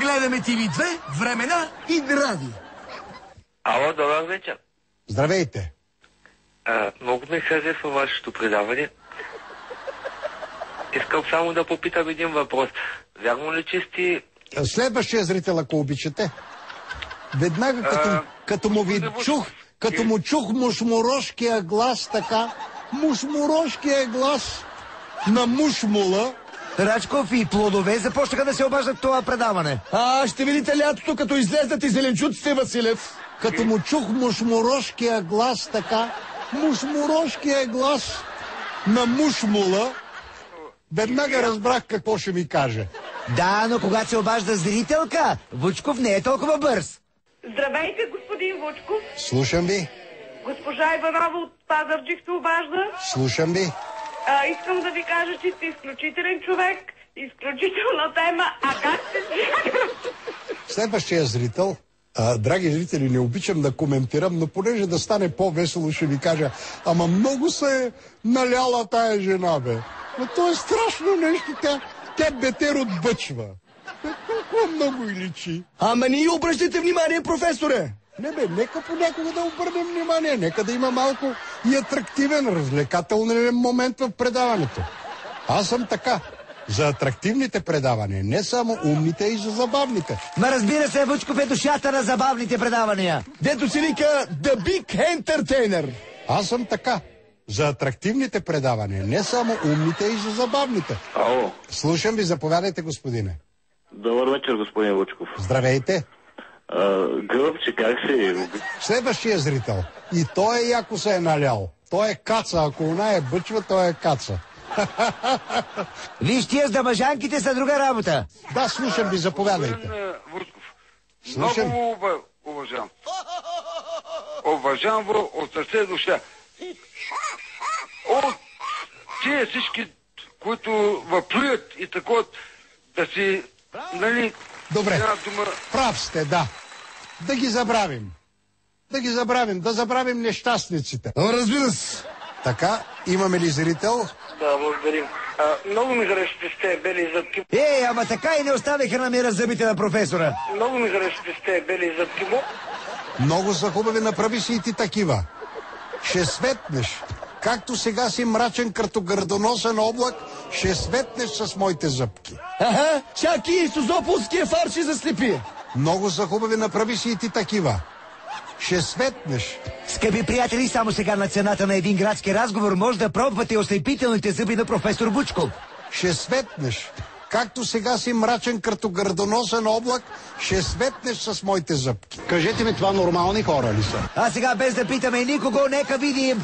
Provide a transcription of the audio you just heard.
Гледаме ТВ2, Времена и Драги. Ало, добър вечер. Здравейте. Много ме харесва вашето предаване. Искам само да попитам един въпрос. Вярно ли, че сте... Следващия зрител, ако обичате. Веднага като му чух мушмурошкия глас, така, мушмурошкия глас на мушмула. Рачков и Плодове започнаха да се обаждат в това предаване. Ще видите лятото, като излезнат и зеленчуците, Василев. Като му чух мушмурошкия глас, така, мушмурошкия глас на мушмула, веднага разбрах какво ще ми каже. Да, но когато се обажда зрителка, Вучков не е толкова бърз. Здравейте, господин Вучков. Слушам ви. Госпожа Иванова от Пазарджик се обажда. Слушам ви. Искам да ви кажа, че сте изключителен човек, изключителна тема. А как сте Следващия зрител, драги зрители, не обичам да коментирам, но понеже да стане по-весело, ще ви кажа, ама много се е наляла тая жена, бе. Но то е страшно нещо, тя бетер отбъчва. Толкова много и личи. Ама ние обръщайте внимание, професоре. Не бе, нека понякога да обърнем внимание, нека да има малко и атрактивен, развлекателен момент в предаването. Аз съм така. За атрактивните предавания, не само умните, и за забавните. Ма разбира се, Вучков е душата на забавните предавания. Дето си вика The Big Entertainer. Аз съм така. За атрактивните предавания, не само умните, и за забавните. Ало. Слушам ви, заповядайте, господине. Добър вечер, господин Вучков. Здравейте. Гръбче, как се... Следващия зрител. И той е яко се е налял. Той е каца. Ако она е бъчва, той е каца. Виж, тия с дамажанките са друга работа. Да, слушам ви, заповядайте. Господин Вучков, Слушам. много уважавам. Уважавам го от сърце и душа. От тия всички, които въплюят и такова, да си, нали... Добре, прав сте, да. Да ги забравим. Да забравим нещастниците. Разбира се. Така, имаме ли зрител? Да, благодарим. Много ми харесвате с тези бели зъбки. Ама така и не оставиха намира зъбите на професора. Много ми харесвате с тези бели зъбки. Много са хубави, направи си и ти такива. Ще светнеш. Както сега си мрачен като гърдоносен облак, ще светнеш с моите зъбки. Чак и Созополския фар ще заслепи. Много са хубави, направи си и ти такива. Ще светнеш. Скъпи приятели, само сега на цената на един градски разговор може да пробвате ослепителните зъби на професор Вучков. Ще светнеш. Както сега си мрачен като гърдоносен облак, ще светнеш с моите зъбки. Кажете ми, това нормални хора ли са? А сега без да питаме никого, нека видим